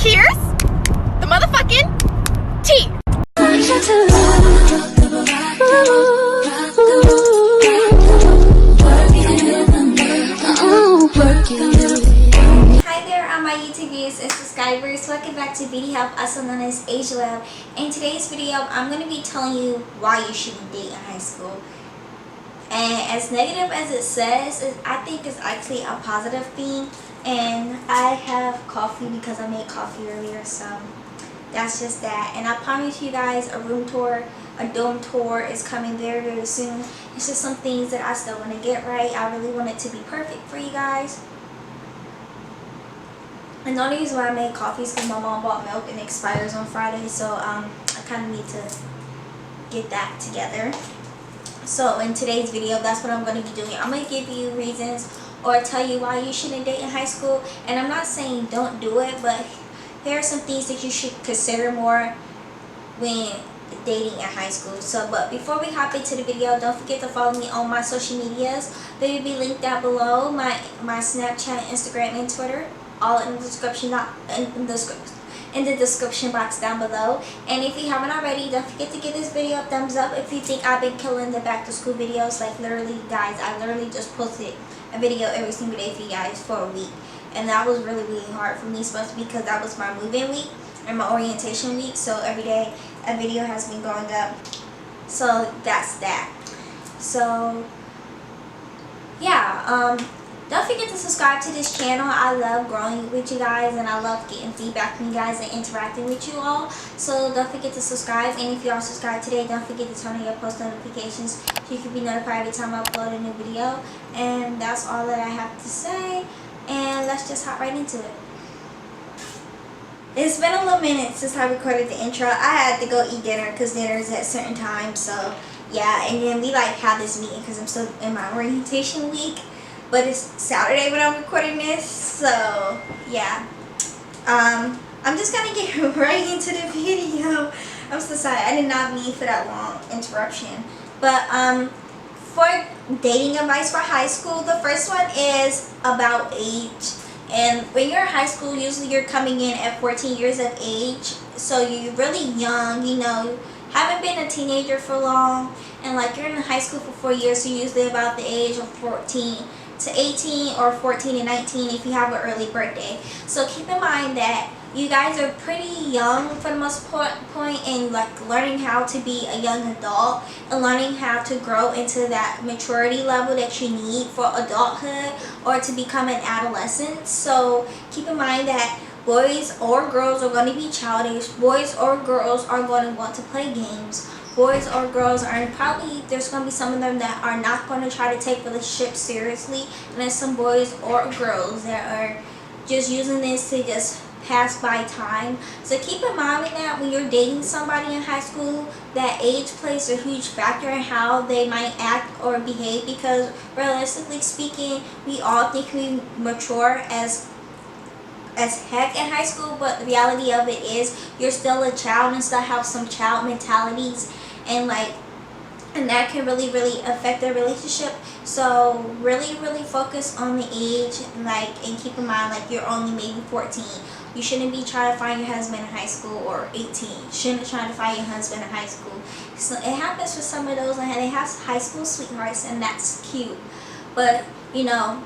Here's the motherfucking tea. Hi there on my YouTube viewers and subscribers. Welcome back to Beauty Help, also known as Nicolebbbb. In today's video, I'm going to be telling you why you shouldn't date in high school. And as negative as it says, I think it's actually a positive thing. And I have coffee because I made coffee earlier, so that's just that. And I promise you guys a room tour, a dome tour is coming very, very soon. It's just some things that I still want to get right. I really want it to be perfect for you guys. And the only reason why I made coffee is because my mom bought milk and it expires on Friday, so I kind of need to get that together. So in today's video, that's what I'm going to be doing. I'm going to give you reasons or tell you why you shouldn't date in high school. And I'm not saying don't do it, but here are some things that you should consider more when dating in high school. So, but before we hop into the video, don't forget to follow me on my social medias. They will be linked down below. My Snapchat, Instagram, and Twitter, all in the description in the description box down below. And if you haven't already, don't forget to give this video a thumbs up if you think I've been killing the back to school videos. Like literally, guys, I literally just posted a video every single day for you guys for a week, and that was really, really hard for me, especially because that was my move-in week and my orientation week. So every day a video has been going up. So that's that. So yeah, don't forget to subscribe to this channel. I love growing with you guys, and I love getting feedback from you guys and interacting with you all. So don't forget to subscribe, and if you are subscribed today, don't forget to turn on your post notifications so you can be notified every time I upload a new video. And that's all that I have to say, and let's just hop right into it. It's been a little minute since I recorded the intro. I had to go eat dinner because dinner is at certain times, so yeah. And then we like had this meeting because I'm still in my orientation week. But it's Saturday when I'm recording this, so yeah. I'm just gonna get right into the video. I'm so sorry, I did not mean for that long interruption. But for dating advice for high school, the first one is about age. And when you're in high school, usually you're coming in at 14 years of age, so you're really young, you know, haven't been a teenager for long, and like you're in high school for 4 years, so you're usually about the age of 14 to 18 or 14 to 19 if you have an early birthday. So keep in mind that you guys are pretty young for the most point in like learning how to be a young adult and learning how to grow into that maturity level that you need for adulthood or to become an adolescent. So keep in mind that boys or girls are going to be childish. Boys or girls are going to want to play games. Boys or girls are probably, there's going to be some of them that are not going to try to take relationships seriously, and there's some boys or girls that are just using this to just pass by time. So keep in mind that when you're dating somebody in high school, that age plays a huge factor in how they might act or behave, because realistically speaking, we all think we mature as heck in high school, but the reality of it is you're still a child and still have some child mentalities, and that can really, really affect their relationship. So really, really focus on the age, and keep in mind you're only maybe 14. You shouldn't be trying to find your husband in high school, or 18. You shouldn't be trying to find your husband in high school. So it happens for some of those, and they have high school sweethearts, and that's cute. But you know,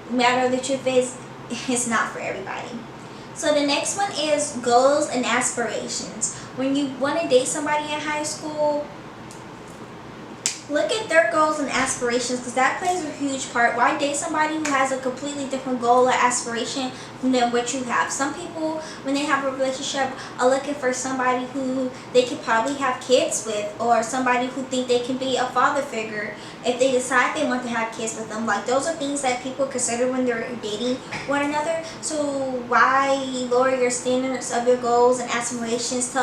matter of the truth is, it's not for everybody. So the next one is goals and aspirations. When you want to date somebody in high school, look at their goals and aspirations, because that plays a huge part. Why date somebody who has a completely different goal or aspiration than what you have? Some people, when they have a relationship, are looking for somebody who they could probably have kids with, or somebody who think they can be a father figure if they decide they want to have kids with them. Like, those are things that people consider when they're dating one another. So why lower your standards of your goals and aspirations to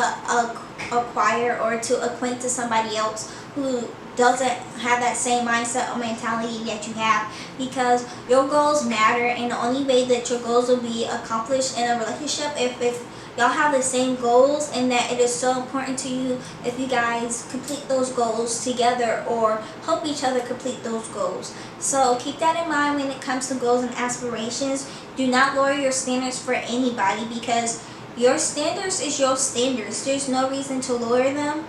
acquire or to acquaint to somebody else who doesn't have that same mindset or mentality that you have? Because your goals matter, and the only way that your goals will be accomplished in a relationship if y'all have the same goals, and that it is so important to you if you guys complete those goals together or help each other complete those goals. So keep that in mind when it comes to goals and aspirations. Do not lower your standards for anybody, because Your standards is your standards. There's no reason to lower them.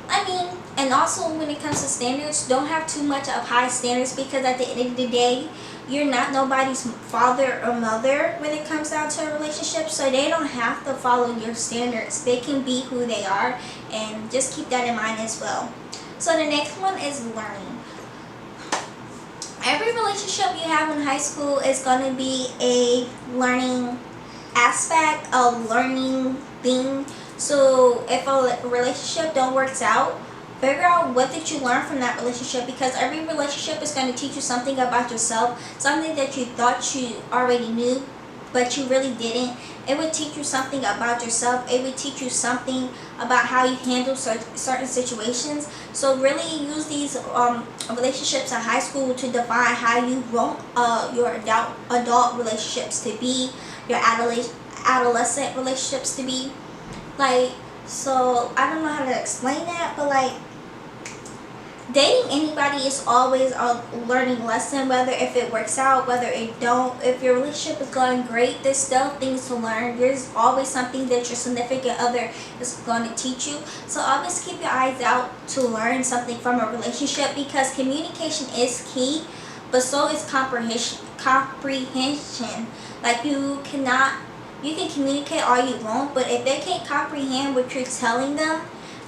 I mean, and also when it comes to standards, don't have too much of high standards, because at the end of the day, you're not nobody's father or mother when it comes down to a relationship, so they don't have to follow your standards. They can be who they are, and just keep that in mind as well. So the next one is learning. Every relationship you have in high school is going to be a learning aspect, a learning thing. So if a relationship don't work out, figure out what did you learn from that relationship, because every relationship is going to teach you something about yourself, something that you thought you already knew but you really didn't. It would teach you something about yourself. It would teach you something about how you handle certain situations. So really use these relationships in high school to define how you want your adult relationships to be, your adolescent relationships to be. Like, so I don't know how to explain that, but like, dating anybody is always a learning lesson, whether if it works out, whether it don't. If your relationship is going great, there's still things to learn. There's always something that your significant other is going to teach you. So always keep your eyes out to learn something from a relationship, because communication is key, but so is comprehension. Like, you can communicate all you want, but if they can't comprehend what you're telling them,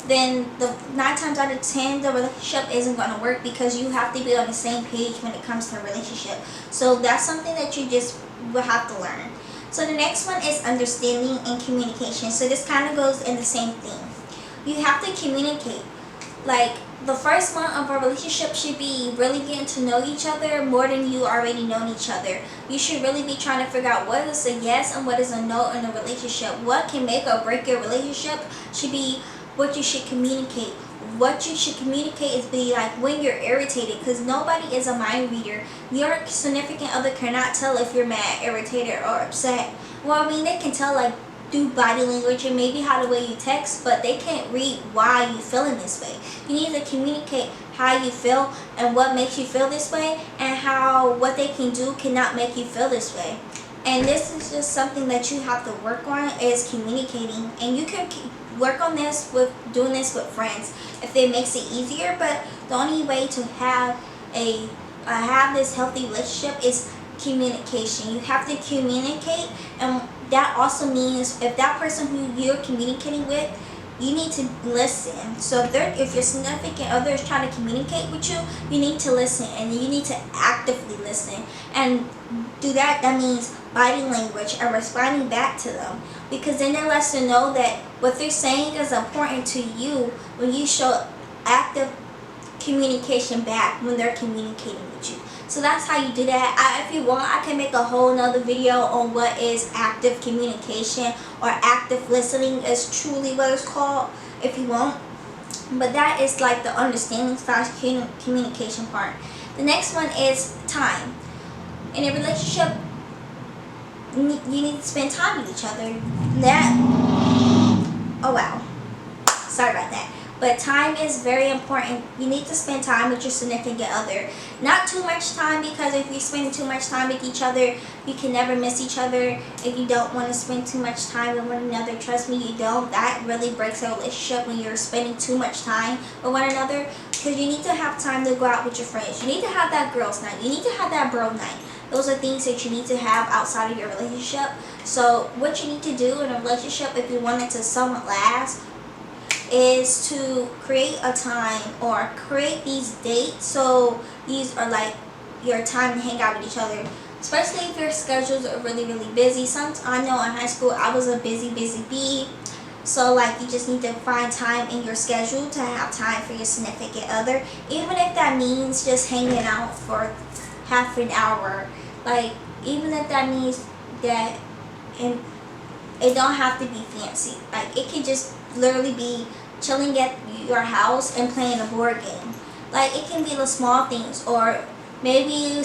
then 9 times out of 10 the relationship isn't going to work, because you have to be on the same page when it comes to a relationship. So that's something that you just will have to learn. So the next one is understanding and communication. So this kind of goes in the same thing. You have to communicate. Like, the first month of a relationship should be really getting to know each other more than you already know each other. You should really be trying to figure out what is a yes and what is a no in a relationship. What can make or break your relationship should be what you should communicate. What you should communicate is be like when you're irritated, because nobody is a mind reader. Your significant other cannot tell if you're mad, irritated, or upset. Well, I mean, they can tell like through body language and maybe how the way you text, but they can't read why you feeling this way. You need to communicate how you feel and what makes you feel this way, and how what they can do cannot make you feel this way. And this is just something that you have to work on, is communicating. And you can work on this with doing this with friends if it makes it easier, but the only way to have this healthy relationship is communication. You have to communicate, and that also means if that person who you're communicating with, you need to listen. So if your significant other is trying to communicate with you, you need to listen, and you need to actively listen. And do that means body language and responding back to them, because then it lets them know that what they're saying is important to you when you show active communication back when they're communicating with you. So that's how you do that. If you want, I can make a whole nother video on what is active communication, or active listening is truly what it's called, if you want. But that is like the understanding / communication part. The next one is time. In a relationship, you need to spend time with each other. Oh wow, sorry about that. But time is very important. You need to spend time with your significant other. Not too much time, because if you spend too much time with each other, you can never miss each other. If you don't want to spend too much time with one another, trust me, you don't. That really breaks a relationship when you're spending too much time with one another, because you need to have time to go out with your friends. You need to have that girls' night. You need to have that bro night. Those are things that you need to have outside of your relationship. So what you need to do in a relationship, if you want it to somewhat last, is to create a time or create these dates. So these are like your time to hang out with each other, especially if your schedules are really busy. I know in high school I was a busy bee. So like, you just need to find time in your schedule to have time for your significant other, even if that means just hanging out for half an hour. Like, even if that means that, and it don't have to be fancy. Like, it can just literally be chilling at your house and playing a board game. Like, it can be the small things, or maybe you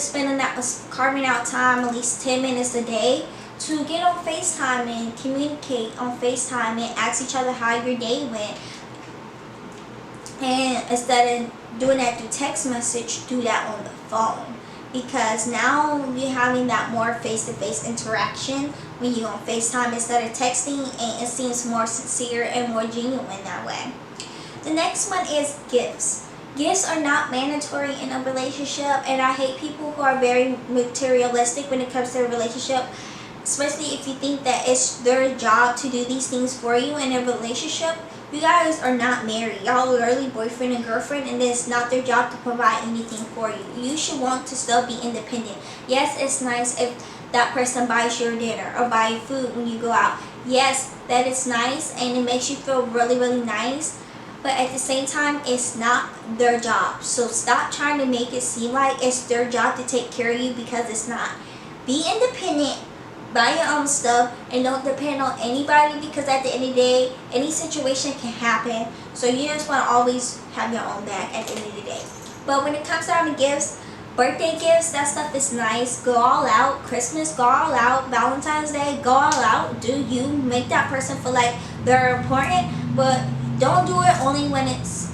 carving out time at least 10 minutes a day to get on FaceTime and communicate on FaceTime and ask each other how your day went. And instead of doing that through text message, do that on the phone. Because now you're having that more face-to-face interaction when you on FaceTime instead of texting, and it seems more sincere and more genuine that way. The next one is gifts. Gifts are not mandatory in a relationship, and I hate people who are very materialistic when it comes to a relationship, especially if you think that it's their job to do these things for you in a relationship. You guys are not married. Y'all are literally boyfriend and girlfriend, and it's not their job to provide anything for you. You should want to still be independent. Yes, it's nice if that person buys your dinner or buy you food when you go out. Yes, that is nice and it makes you feel really, really nice. But at the same time, it's not their job. So stop trying to make it seem like it's their job to take care of you, because it's not. Be independent, buy your own stuff, and don't depend on anybody, because at the end of the day, any situation can happen. So you just want to always have your own back at the end of the day. But when it comes down to gifts, birthday gifts, that stuff is nice. Go all out. Christmas, go all out. Valentine's Day, go all out. Do you. Make that person feel like they're important, but don't do it only when it's,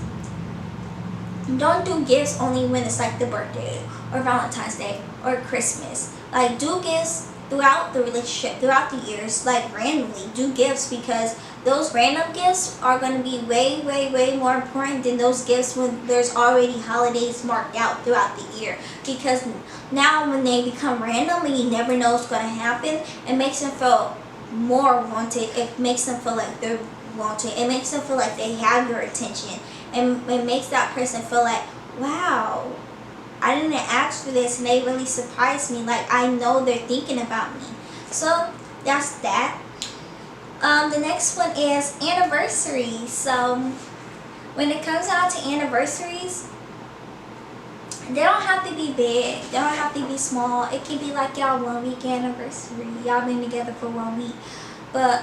don't do gifts only when it's like the birthday or Valentine's Day or Christmas. Like, do gifts throughout the relationship, throughout the years, like randomly do gifts, because those random gifts are going to be way, way, way more important than those gifts when there's already holidays marked out throughout the year. Because now when they become random and you never know what's going to happen, it makes them feel more wanted. It makes them feel like they're wanted. It makes them feel like they have your attention. And it makes that person feel like, wow, I didn't ask for this and they really surprised me. Like, I know they're thinking about me. So that's that. The next one is anniversaries. So when it comes down to anniversaries, they don't have to be big. They don't have to be small. It can be like y'all 1 week anniversary. Y'all been together for 1 week. But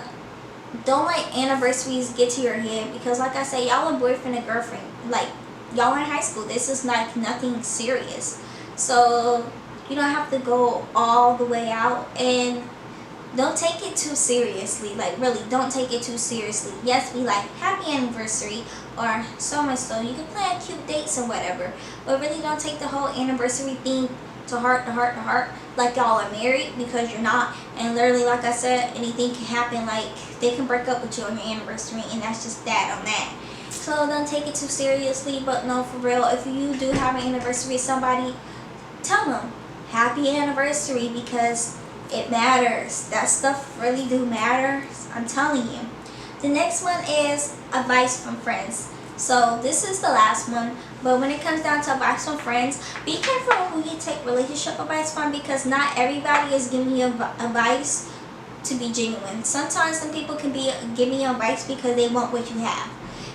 don't let anniversaries get to your head, because like I said, y'all are boyfriend and girlfriend. Like, y'all in high school. This is like nothing serious. So you don't have to go all the way out, and don't take it too seriously. Like, really, don't take it too seriously. Yes, be like, happy anniversary or so much so. You can plan cute dates or whatever, but really don't take the whole anniversary thing to heart, like y'all are married, because you're not. And literally, like I said, anything can happen. Like, they can break up with you on your anniversary, and that's just that on that. So don't take it too seriously. But no, for real, if you do have an anniversary with somebody, tell them happy anniversary, because it matters. That stuff really do matter, I'm telling you. The next one is advice from friends. So this is the last one, but when it comes down to advice from friends, be careful who you take relationship advice from, because not everybody is giving you advice to be genuine. Sometimes some people can be giving you advice because they want what you have,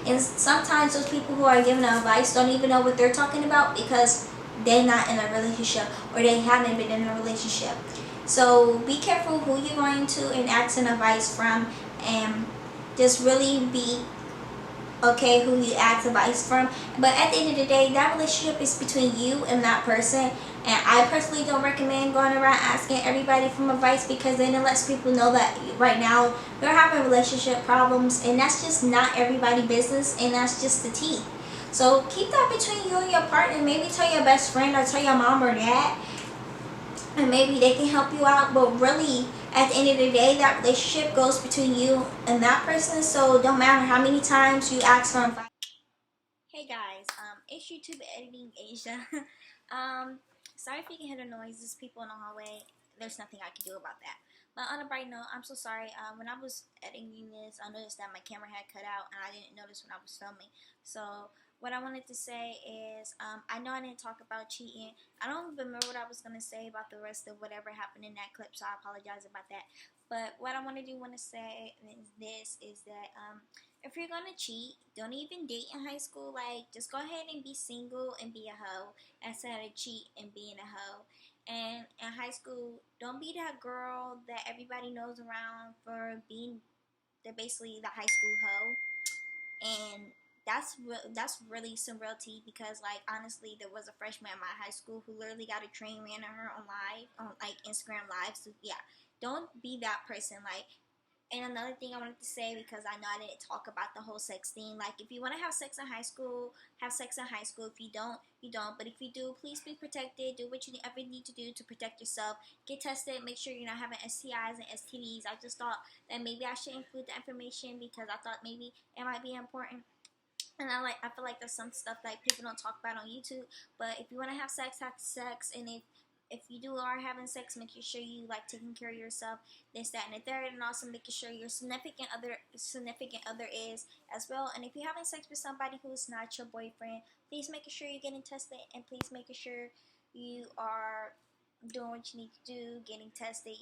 and sometimes those people who are giving advice don't even know what they're talking about, because they're not in a relationship or they haven't been in a relationship. So be careful who you're going to and asking advice from, and just really be okay who you ask advice from. But at the end of the day, that relationship is between you and that person, and I personally don't recommend going around asking everybody from advice, because then it lets people know that right now you're having relationship problems, and that's just not everybody's business, and that's just the tea. So keep that between you and your partner. Maybe tell your best friend or tell your mom or dad, and maybe they can help you out. But really, at the end of the day, that relationship goes between you and that person. So don't matter how many times you ask for advice. Hey guys, it's YouTube editing Asia. Sorry if you can hear the noises, people in the hallway. There's nothing I can do about that. But on a bright note, I'm so sorry. When I was editing this, I noticed that my camera had cut out, and I didn't notice when I was filming. So what I wanted to say is, I know I didn't talk about cheating. I don't remember what I was going to say about the rest of whatever happened in that clip, so I apologize about that. But what I want to say is that if you're gonna cheat, don't even date in high school. Like, just go ahead and be single and be a hoe instead of cheat and being a hoe. And in high school, don't be that girl that everybody knows around for being basically the high school hoe. And that's really some real tea, because like honestly, there was a freshman at my high school who literally got a train ran on her on live, on like Instagram live. So yeah, don't be that person. Like, And another thing I wanted to say, because I know I didn't talk about the whole sex thing, like if you want to have sex in high school, have sex in high school. If you don't, you don't. But if you do, please be protected. Do what you ever need to do to protect yourself. Get tested. Make sure you're not having STIs and STDs. I just thought that maybe I should include the information because I thought maybe it might be important. And I feel like there's some stuff that people don't talk about on YouTube. But if you want to have sex, and if you do are having sex, making sure you like taking care of yourself, this, that, and the third, and also making sure your significant other is as well. And if you're having sex with somebody who's not your boyfriend, please making sure you're getting tested, and please making sure you are doing what you need to do, getting tested,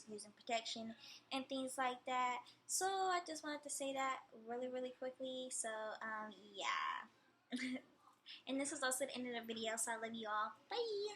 using protection and things like that. So I just wanted to say that really quickly. So yeah. And this is also the end of the video, so I love you all. Bye.